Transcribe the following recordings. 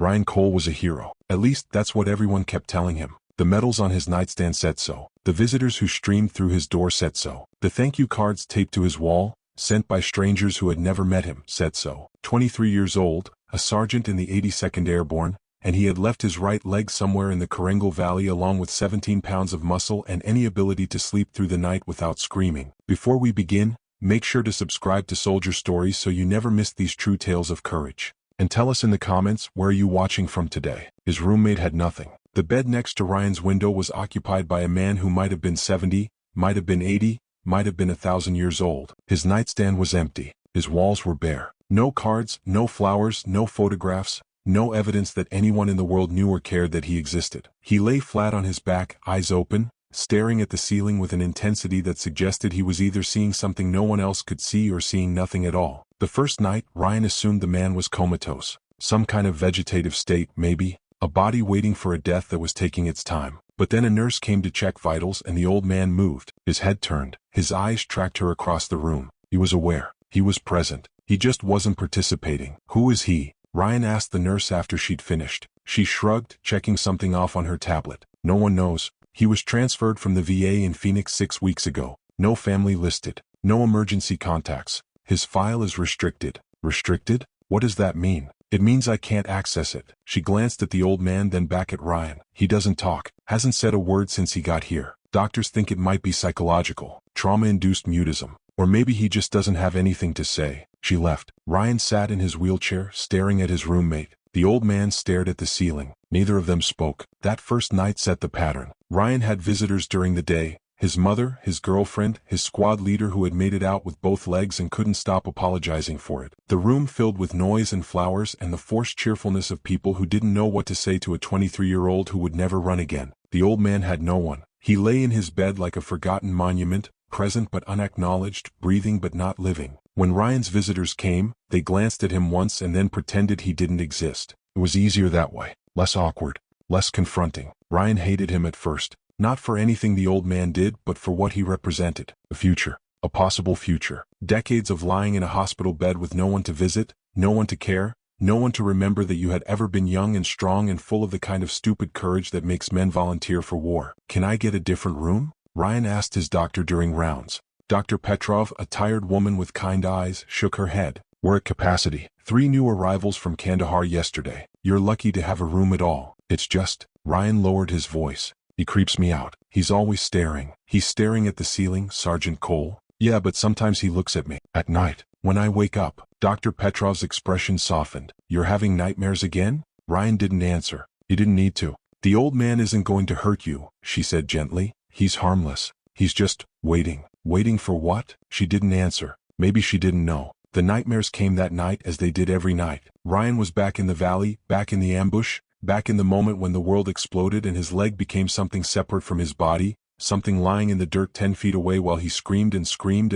Ryan Cole was a hero. At least that's what everyone kept telling him. The medals on his nightstand said so. The visitors who streamed through his door said so. The thank you cards taped to his wall, sent by strangers who had never met him, said so. 23 years old, a sergeant in the 82nd Airborne, and he had left his right leg somewhere in the Karengal Valley along with 17 pounds of muscle and any ability to sleep through the night without screaming. Before we begin, make sure to subscribe to Soldier Stories so you never miss these true tales of courage. And tell us in the comments, where are you watching from today? His roommate had nothing. The bed next to Ryan's window was occupied by a man who might have been 70, might have been 80, might have been 1,000 years old. His nightstand was empty. His walls were bare. No cards, no flowers, no photographs, no evidence that anyone in the world knew or cared that he existed. He lay flat on his back, eyes open, staring at the ceiling with an intensity that suggested he was either seeing something no one else could see or seeing nothing at all. The first night, Ryan assumed the man was comatose. Some kind of vegetative state, maybe. A body waiting for a death that was taking its time. But then a nurse came to check vitals and the old man moved. His head turned. His eyes tracked her across the room. He was aware. He was present. He just wasn't participating. Who is he? Ryan asked the nurse after she'd finished. She shrugged, checking something off on her tablet. No one knows. He was transferred from the VA in Phoenix 6 weeks ago. No family listed. No emergency contacts. His file is restricted. Restricted? What does that mean? It means I can't access it. She glanced at the old man, then back at Ryan. He doesn't talk. Hasn't said a word since he got here. Doctors think it might be psychological. Trauma-induced mutism. Or maybe he just doesn't have anything to say. She left. Ryan sat in his wheelchair, staring at his roommate. The old man stared at the ceiling. Neither of them spoke. That first night set the pattern. Ryan had visitors during the day. His mother, his girlfriend, his squad leader who had made it out with both legs and couldn't stop apologizing for it. The room filled with noise and flowers and the forced cheerfulness of people who didn't know what to say to a 23-year-old who would never run again. The old man had no one. He lay in his bed like a forgotten monument, present but unacknowledged, breathing but not living. When Ryan's visitors came, they glanced at him once and then pretended he didn't exist. It was easier that way. Less awkward. Less confronting. Ryan hated him at first. Not for anything the old man did, but for what he represented. A future. A possible future. Decades of lying in a hospital bed with no one to visit, no one to care, no one to remember that you had ever been young and strong and full of the kind of stupid courage that makes men volunteer for war. Can I get a different room? Ryan asked his doctor during rounds. Dr. Petrov, a tired woman with kind eyes, shook her head. We're at capacity. 3 new arrivals from Kandahar yesterday. You're lucky to have a room at all. It's just... Ryan lowered his voice. He creeps me out. He's always staring. He's staring at the ceiling, Sergeant Cole. Yeah, but sometimes he looks at me. At night. When I wake up. Dr. Petrov's expression softened. You're having nightmares again? Ryan didn't answer. He didn't need to. The old man isn't going to hurt you, she said gently. He's harmless. He's just waiting. Waiting for what? She didn't answer. Maybe she didn't know. The nightmares came that night as they did every night. Ryan was back in the valley, back in the ambush, back in the moment when the world exploded and his leg became something separate from his body, something lying in the dirt 10 feet away while he screamed and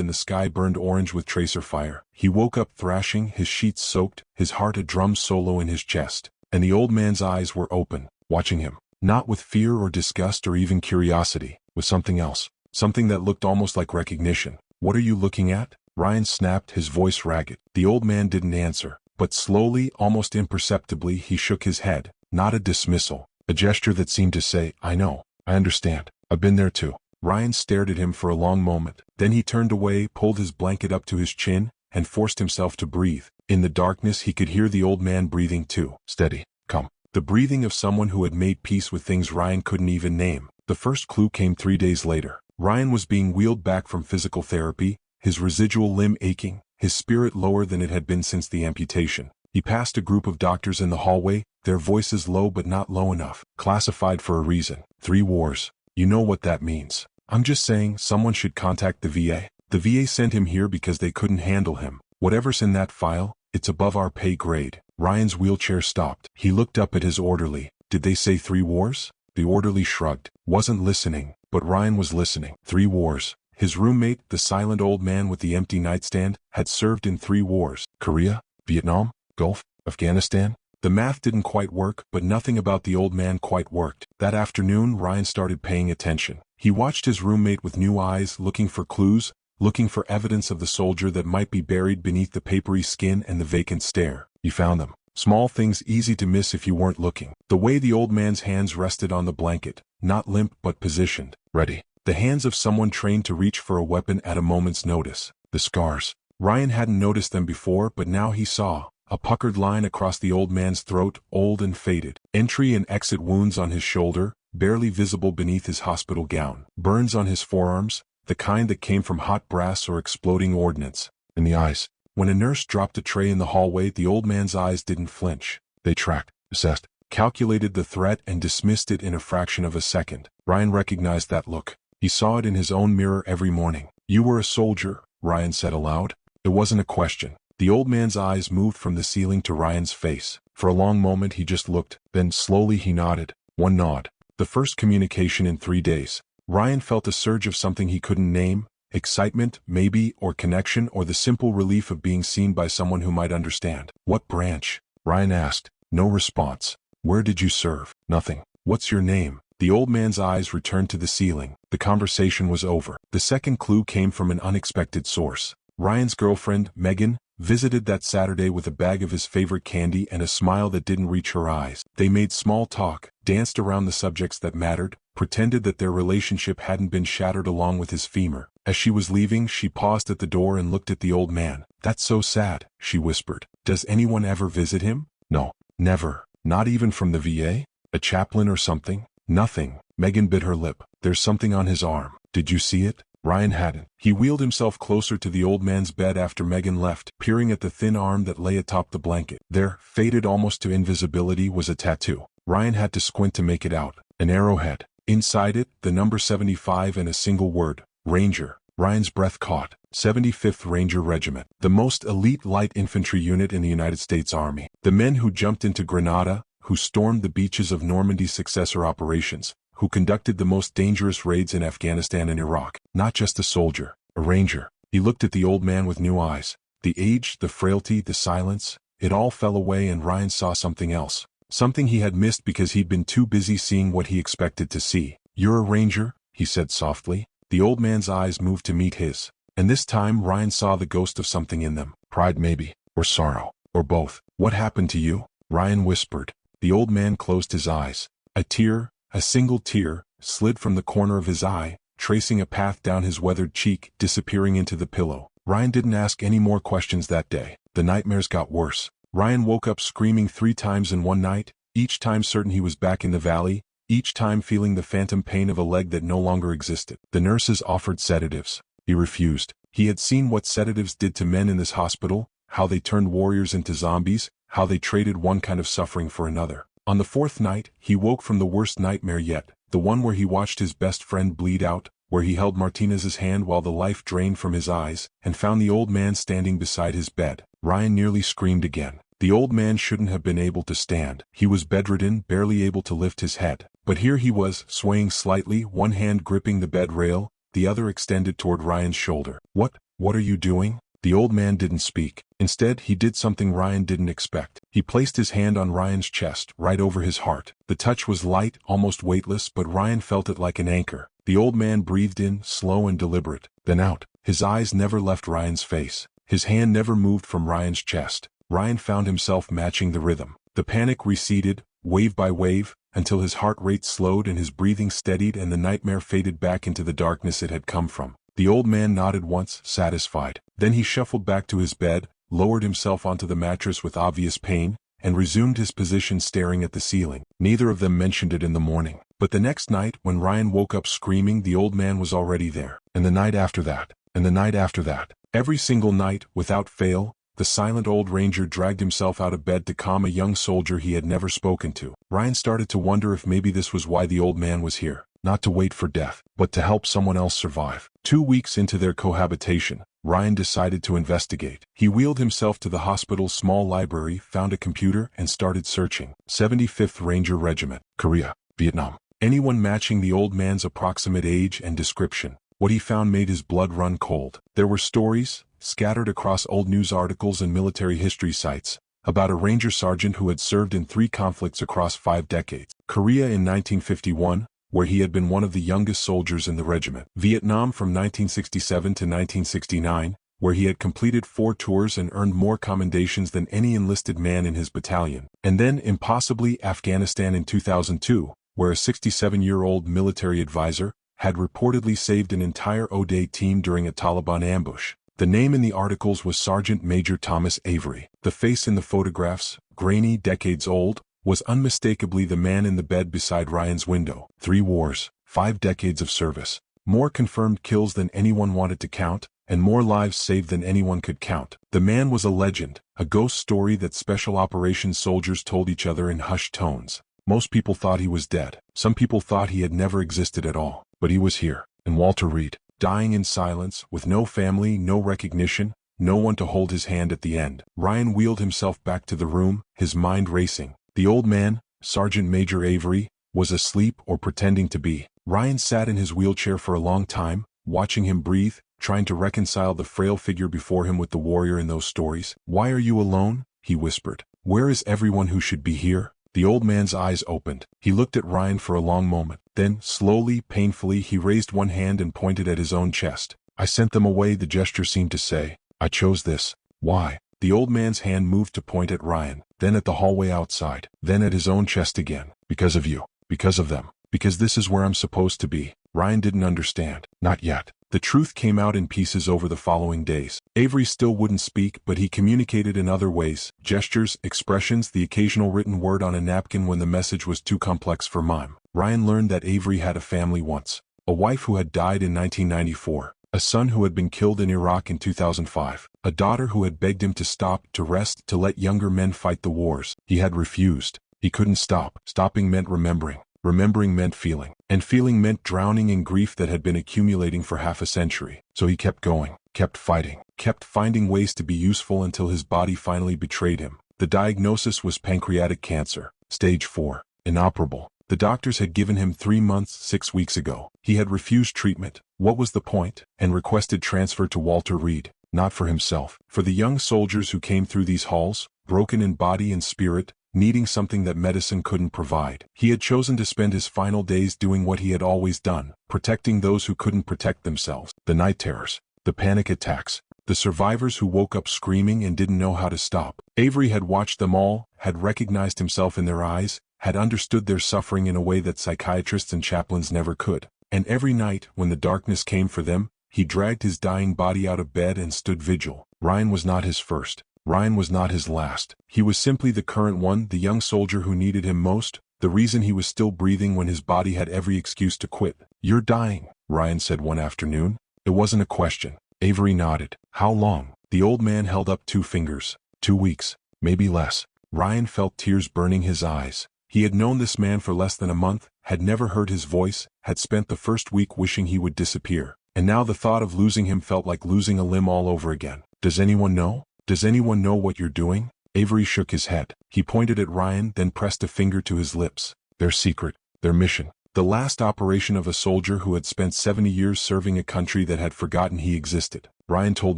the sky burned orange with tracer fire. He woke up thrashing, his sheets soaked, his heart a drum solo in his chest. And the old man's eyes were open, watching him. Not with fear or disgust or even curiosity, with something else. Something that looked almost like recognition. What are you looking at? Ryan snapped, his voice ragged. The old man didn't answer, but slowly, almost imperceptibly, he shook his head. Not a dismissal, a gesture that seemed to say, I know, I understand, I've been there too. Ryan stared at him for a long moment. Then he turned away, pulled his blanket up to his chin, and forced himself to breathe. In the darkness he could hear the old man breathing too. Steady, come. The breathing of someone who had made peace with things Ryan couldn't even name. The first clue came 3 days later. Ryan was being wheeled back from physical therapy, his residual limb aching, his spirit lower than it had been since the amputation. He passed a group of doctors in the hallway, their voices low but not low enough. Classified for a reason. 3 wars. You know what that means. I'm just saying someone should contact the VA. The VA sent him here because they couldn't handle him. Whatever's in that file, it's above our pay grade. Ryan's wheelchair stopped. He looked up at his orderly. Did they say 3 wars? The orderly shrugged. Wasn't listening, but Ryan was listening. 3 wars. His roommate, the silent old man with the empty nightstand, had served in 3 wars. Korea? Vietnam? Gulf? Afghanistan? The math didn't quite work, but nothing about the old man quite worked. That afternoon, Ryan started paying attention. He watched his roommate with new eyes, looking for clues, looking for evidence of the soldier that might be buried beneath the papery skin and the vacant stare. He found them. Small things easy to miss if you weren't looking. The way the old man's hands rested on the blanket, not limp but positioned, ready. The hands of someone trained to reach for a weapon at a moment's notice. The scars. Ryan hadn't noticed them before, but now he saw. A puckered line across the old man's throat, old and faded. Entry and exit wounds on his shoulder, barely visible beneath his hospital gown. Burns on his forearms, the kind that came from hot brass or exploding ordnance. In the eyes. When a nurse dropped a tray in the hallway, the old man's eyes didn't flinch. They tracked, assessed, calculated the threat and dismissed it in a fraction of a second. Ryan recognized that look. He saw it in his own mirror every morning. "You were a soldier," Ryan said aloud. It wasn't a question. The old man's eyes moved from the ceiling to Ryan's face. For a long moment he just looked, then slowly he nodded. One nod. The first communication in 3 days. Ryan felt a surge of something he couldn't name. Excitement, maybe, or connection, or the simple relief of being seen by someone who might understand. "What branch?" Ryan asked. No response. "Where did you serve?" "Nothing." "What's your name?" The old man's eyes returned to the ceiling. The conversation was over. The second clue came from an unexpected source. Ryan's girlfriend, Megan, visited that Saturday with a bag of his favorite candy and a smile that didn't reach her eyes. They made small talk, danced around the subjects that mattered, pretended that their relationship hadn't been shattered along with his femur. As she was leaving, she paused at the door and looked at the old man. "That's so sad," she whispered. "Does anyone ever visit him?" "No, never. Not even from the VA? A chaplain or something?" "Nothing." Megan bit her lip. "There's something on his arm. Did you see it?" Ryan hadn't. He wheeled himself closer to the old man's bed after Megan left, peering at the thin arm that lay atop the blanket. There, faded almost to invisibility, was a tattoo. Ryan had to squint to make it out. An arrowhead. Inside it, the number 75 and a single word. Ranger. Ryan's breath caught. 75th Ranger Regiment. The most elite light infantry unit in the United States Army. The men who jumped into Grenada, who stormed the beaches of Normandy's successor operations, who conducted the most dangerous raids in Afghanistan and Iraq. Not just a soldier, a ranger. He looked at the old man with new eyes. The age, the frailty, the silence, it all fell away and Ryan saw something else. Something he had missed because he'd been too busy seeing what he expected to see. "You're a ranger?" he said softly. The old man's eyes moved to meet his. And this time Ryan saw the ghost of something in them. Pride maybe, or sorrow, or both. "What happened to you?" Ryan whispered. The old man closed his eyes. A tear, a single tear, slid from the corner of his eye, tracing a path down his weathered cheek, disappearing into the pillow. Ryan didn't ask any more questions that day. The nightmares got worse. Ryan woke up screaming 3 times in one night, each time certain he was back in the valley, each time feeling the phantom pain of a leg that no longer existed. The nurses offered sedatives. He refused. He had seen what sedatives did to men in this hospital, how they turned warriors into zombies, how they traded one kind of suffering for another. On the 4th night, he woke from the worst nightmare yet, the one where he watched his best friend bleed out, where he held Martinez's hand while the life drained from his eyes, and found the old man standing beside his bed. Ryan nearly screamed again. The old man shouldn't have been able to stand. He was bedridden, barely able to lift his head. But here he was, swaying slightly, one hand gripping the bed rail, the other extended toward Ryan's shoulder. What are you doing?" The old man didn't speak. Instead, he did something Ryan didn't expect. He placed his hand on Ryan's chest, right over his heart. The touch was light, almost weightless, but Ryan felt it like an anchor. The old man breathed in, slow and deliberate, then out. His eyes never left Ryan's face. His hand never moved from Ryan's chest. Ryan found himself matching the rhythm. The panic receded, wave by wave, until his heart rate slowed and his breathing steadied and the nightmare faded back into the darkness it had come from. The old man nodded once, satisfied. Then he shuffled back to his bed, lowered himself onto the mattress with obvious pain, and resumed his position staring at the ceiling. Neither of them mentioned it in the morning. But the next night, when Ryan woke up screaming, the old man was already there. And the night after that, and the night after that. Every single night, without fail, the silent old ranger dragged himself out of bed to calm a young soldier he had never spoken to. Ryan started to wonder if maybe this was why the old man was here. Not to wait for death, but to help someone else survive. 2 weeks into their cohabitation, Ryan decided to investigate. He wheeled himself to the hospital's small library, found a computer, and started searching. 75th Ranger Regiment, Korea, Vietnam. Anyone matching the old man's approximate age and description. What he found made his blood run cold. There were stories, scattered across old news articles and military history sites, about a ranger sergeant who had served in 3 conflicts across 5 decades. Korea in 1951, where he had been one of the youngest soldiers in the regiment. Vietnam from 1967 to 1969, where he had completed 4 tours and earned more commendations than any enlisted man in his battalion. And then, impossibly, Afghanistan in 2002, where a 67-year-old military advisor had reportedly saved an entire O-Day team during a Taliban ambush. The name in the articles was Sergeant Major Thomas Avery. The face in the photographs, grainy, decades old, was unmistakably the man in the bed beside Ryan's window. 3 wars, 5 decades of service, more confirmed kills than anyone wanted to count, and more lives saved than anyone could count. The man was a legend, a ghost story that special operations soldiers told each other in hushed tones. Most people thought he was dead. Some people thought he had never existed at all. But he was here, in Walter Reed, dying in silence, with no family, no recognition, no one to hold his hand at the end. Ryan wheeled himself back to the room, his mind racing. The old man, Sergeant Major Avery, was asleep or pretending to be. Ryan sat in his wheelchair for a long time, watching him breathe, trying to reconcile the frail figure before him with the warrior in those stories. "Why are you alone?" he whispered. "Where is everyone who should be here?" The old man's eyes opened. He looked at Ryan for a long moment. Then, slowly, painfully, he raised one hand and pointed at his own chest. "I sent them away," the gesture seemed to say. "I chose this." "Why?" The old man's hand moved to point at Ryan, then at the hallway outside, then at his own chest again. "Because of you. Because of them. Because this is where I'm supposed to be." Ryan didn't understand. Not yet. The truth came out in pieces over the following days. Avery still wouldn't speak, but he communicated in other ways: gestures, expressions, the occasional written word on a napkin when the message was too complex for mime. Ryan learned that Avery had a family once. A wife who had died in 1994. A son who had been killed in Iraq in 2005. A daughter who had begged him to stop, to rest, to let younger men fight the wars. He had refused. He couldn't stop. Stopping meant remembering. Remembering meant feeling. And feeling meant drowning in grief that had been accumulating for half a century. So he kept going, kept fighting, kept finding ways to be useful until his body finally betrayed him. The diagnosis was pancreatic cancer, stage 4, inoperable. The doctors had given him 3 months 6 weeks ago. He had refused treatment. What was the point? And requested transfer to Walter Reed. Not for himself. For the young soldiers who came through these halls, broken in body and spirit, needing something that medicine couldn't provide. He had chosen to spend his final days doing what he had always done, protecting those who couldn't protect themselves. The night terrors, the panic attacks, the survivors who woke up screaming and didn't know how to stop. Avery had watched them all, had recognized himself in their eyes, had understood their suffering in a way that psychiatrists and chaplains never could. And every night, when the darkness came for them, he dragged his dying body out of bed and stood vigil. Ryan was not his first. Ryan was not his last. He was simply the current one, the young soldier who needed him most, the reason he was still breathing when his body had every excuse to quit. "You're dying," Ryan said one afternoon. It wasn't a question. Avery nodded. "How long?" The old man held up 2 fingers. 2 weeks, maybe less. Ryan felt tears burning his eyes. He had known this man for less than a month, had never heard his voice, had spent the first week wishing he would disappear. And now the thought of losing him felt like losing a limb all over again. "Does anyone know? Does anyone know what you're doing?" Avery shook his head. He pointed at Ryan, then pressed a finger to his lips. "Their secret, their mission. The last operation of a soldier who had spent 70 years serving a country that had forgotten he existed." Ryan told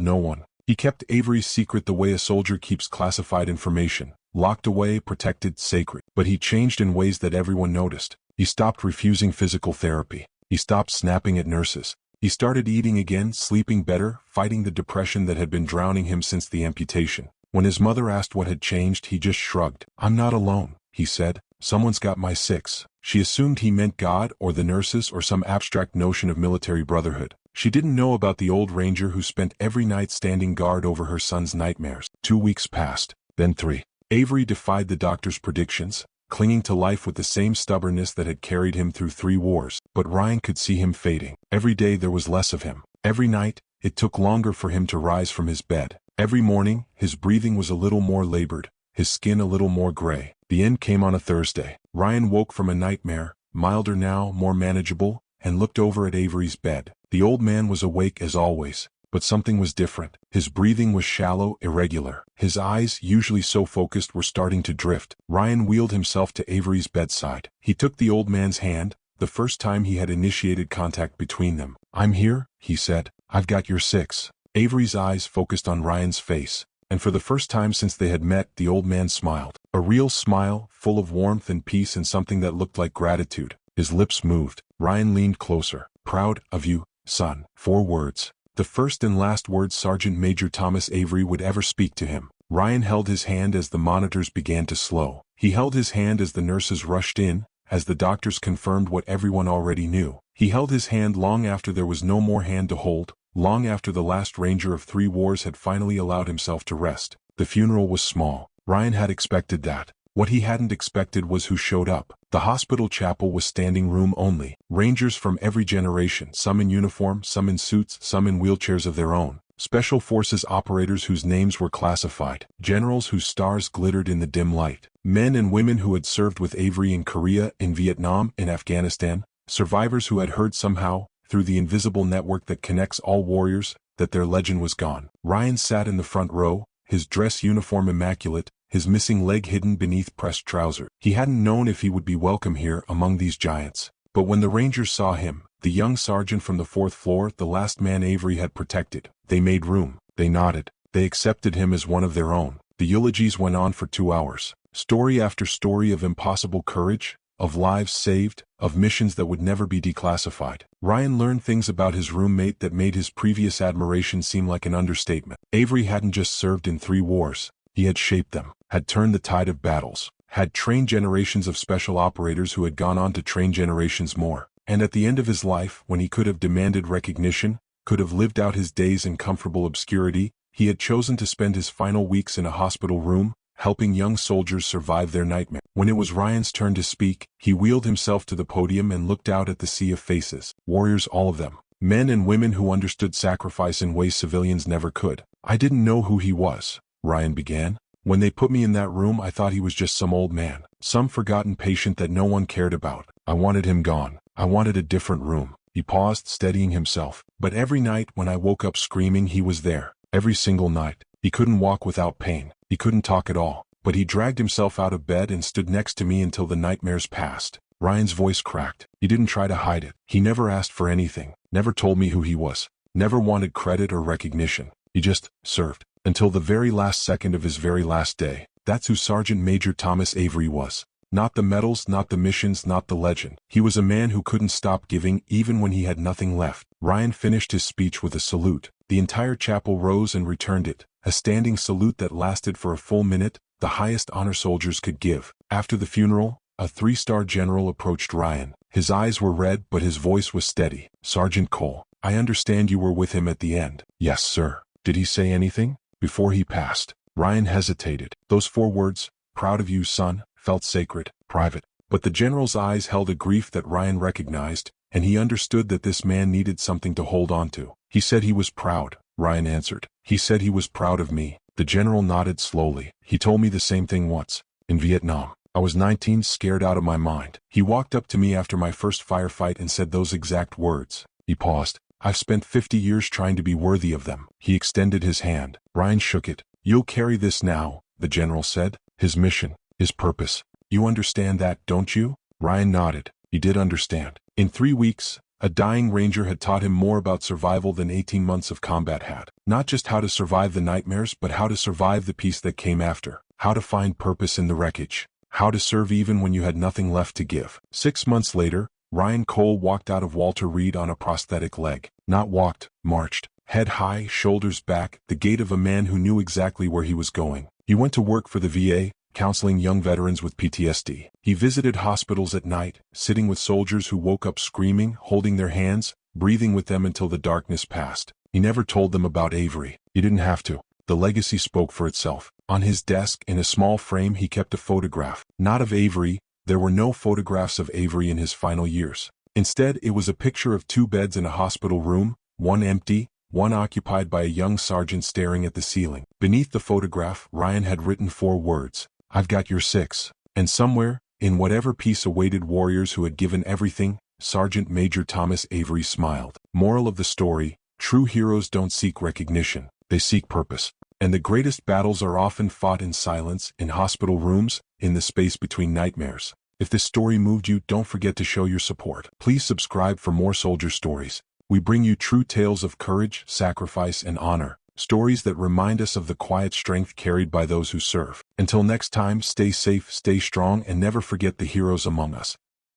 no one. He kept Avery's secret the way a soldier keeps classified information. Locked away, protected, sacred. But he changed in ways that everyone noticed. He stopped refusing physical therapy. He stopped snapping at nurses. He started eating again, sleeping better, fighting the depression that had been drowning him since the amputation. When his mother asked what had changed, he just shrugged. "I'm not alone," he said. "Someone's got my 6." She assumed he meant God or the nurses or some abstract notion of military brotherhood. She didn't know about the old ranger who spent every night standing guard over her son's nightmares. 2 weeks passed, then 3. Avery defied the doctor's predictions, clinging to life with the same stubbornness that had carried him through 3 wars. But Ryan could see him fading. Every day there was less of him. Every night, it took longer for him to rise from his bed. Every morning, his breathing was a little more labored, his skin a little more gray. The end came on a Thursday. Ryan woke from a nightmare, milder now, more manageable, and looked over at Avery's bed. The old man was awake as always, but something was different. His breathing was shallow, irregular. His eyes, usually so focused, were starting to drift. Ryan wheeled himself to Avery's bedside. He took the old man's hand, the first time he had initiated contact between them. "I'm here," he said. "I've got your 6." Avery's eyes focused on Ryan's face, and for the first time since they had met, the old man smiled. A real smile, full of warmth and peace and something that looked like gratitude. His lips moved. Ryan leaned closer. "Proud of you, son." 4 words. The first and last words Sergeant Major Thomas Avery would ever speak to him. Ryan held his hand as the monitors began to slow. He held his hand as the nurses rushed in, as the doctors confirmed what everyone already knew. He held his hand long after there was no more hand to hold, long after the last Ranger of 3 wars had finally allowed himself to rest. The funeral was small. Ryan had expected that. What he hadn't expected was who showed up. The hospital chapel was standing room only. Rangers from every generation, some in uniform, some in suits, some in wheelchairs of their own. Special Forces operators whose names were classified. Generals whose stars glittered in the dim light. Men and women who had served with Avery in Korea, in Vietnam, in Afghanistan. Survivors who had heard somehow, through the invisible network that connects all warriors, that their legend was gone. Ryan sat in the front row, his dress uniform immaculate, his missing leg hidden beneath pressed trousers. He hadn't known if he would be welcome here among these giants. But when the Rangers saw him, the young sergeant from the 4th floor, the last man Avery had protected, they made room, they nodded, they accepted him as one of their own. The eulogies went on for 2 hours. Story after story of impossible courage, of lives saved, of missions that would never be declassified. Ryan learned things about his roommate that made his previous admiration seem like an understatement. Avery hadn't just served in 3 wars, he had shaped them, had turned the tide of battles, had trained generations of special operators who had gone on to train generations more. And at the end of his life, when he could have demanded recognition, could have lived out his days in comfortable obscurity, he had chosen to spend his final weeks in a hospital room, helping young soldiers survive their nightmare. When it was Ryan's turn to speak, he wheeled himself to the podium and looked out at the sea of faces. Warriors, all of them. Men and women who understood sacrifice in ways civilians never could. I didn't know who he was, Ryan began. When they put me in that room, I thought he was just some old man, some forgotten patient that no one cared about. I wanted him gone. I wanted a different room. He paused, steadying himself. But every night when I woke up screaming, he was there. Every single night. He couldn't walk without pain. He couldn't talk at all. But he dragged himself out of bed and stood next to me until the nightmares passed. Ryan's voice cracked. He didn't try to hide it. He never asked for anything. Never told me who he was. Never wanted credit or recognition. He just served. Until the very last second of his very last day. That's who Sergeant Major Thomas Avery was. Not the medals, not the missions, not the legend. He was a man who couldn't stop giving even when he had nothing left. Ryan finished his speech with a salute. The entire chapel rose and returned it. A standing salute that lasted for a full minute, the highest honor soldiers could give. After the funeral, a 3-star general approached Ryan. His eyes were red, but his voice was steady. Sergeant Cole, I understand you were with him at the end. Yes, sir. Did he say anything? Before he passed. Ryan hesitated. Those 4 words, proud of you, son, felt sacred, private. But the general's eyes held a grief that Ryan recognized, and he understood that this man needed something to hold on to. He said he was proud, Ryan answered. He said he was proud of me. The general nodded slowly. He told me the same thing once. In Vietnam. I was 19, scared out of my mind. He walked up to me after my first firefight and said those exact words. He paused. I've spent 50 years trying to be worthy of them. He extended his hand. Ryan shook it. You'll carry this now, the general said. His mission, his purpose. You understand that, don't you? Ryan nodded. He did understand. In 3 weeks, a dying ranger had taught him more about survival than 18 months of combat had. Not just how to survive the nightmares, but how to survive the peace that came after. How to find purpose in the wreckage. How to serve even when you had nothing left to give. 6 months later, Ryan Cole walked out of Walter Reed on a prosthetic leg. Not walked, marched. Head high, shoulders back, the gait of a man who knew exactly where he was going. He went to work for the VA, counseling young veterans with PTSD. He visited hospitals at night, sitting with soldiers who woke up screaming, holding their hands, breathing with them until the darkness passed. He never told them about Avery. He didn't have to. The legacy spoke for itself. On his desk, in a small frame, he kept a photograph. Not of Avery. There were no photographs of Avery in his final years. Instead, it was a picture of 2 beds in a hospital room, one empty, one occupied by a young sergeant staring at the ceiling. Beneath the photograph, Ryan had written 4 words. I've got your 6. And somewhere, in whatever peace awaited warriors who had given everything, Sergeant Major Thomas Avery smiled. Moral of the story, true heroes don't seek recognition. They seek purpose. And the greatest battles are often fought in silence, in hospital rooms, in the space between nightmares. If this story moved you, don't forget to show your support. Please subscribe for more soldier stories. We bring you true tales of courage, sacrifice, and honor. Stories that remind us of the quiet strength carried by those who serve. Until next time, stay safe, stay strong, and never forget the heroes among us.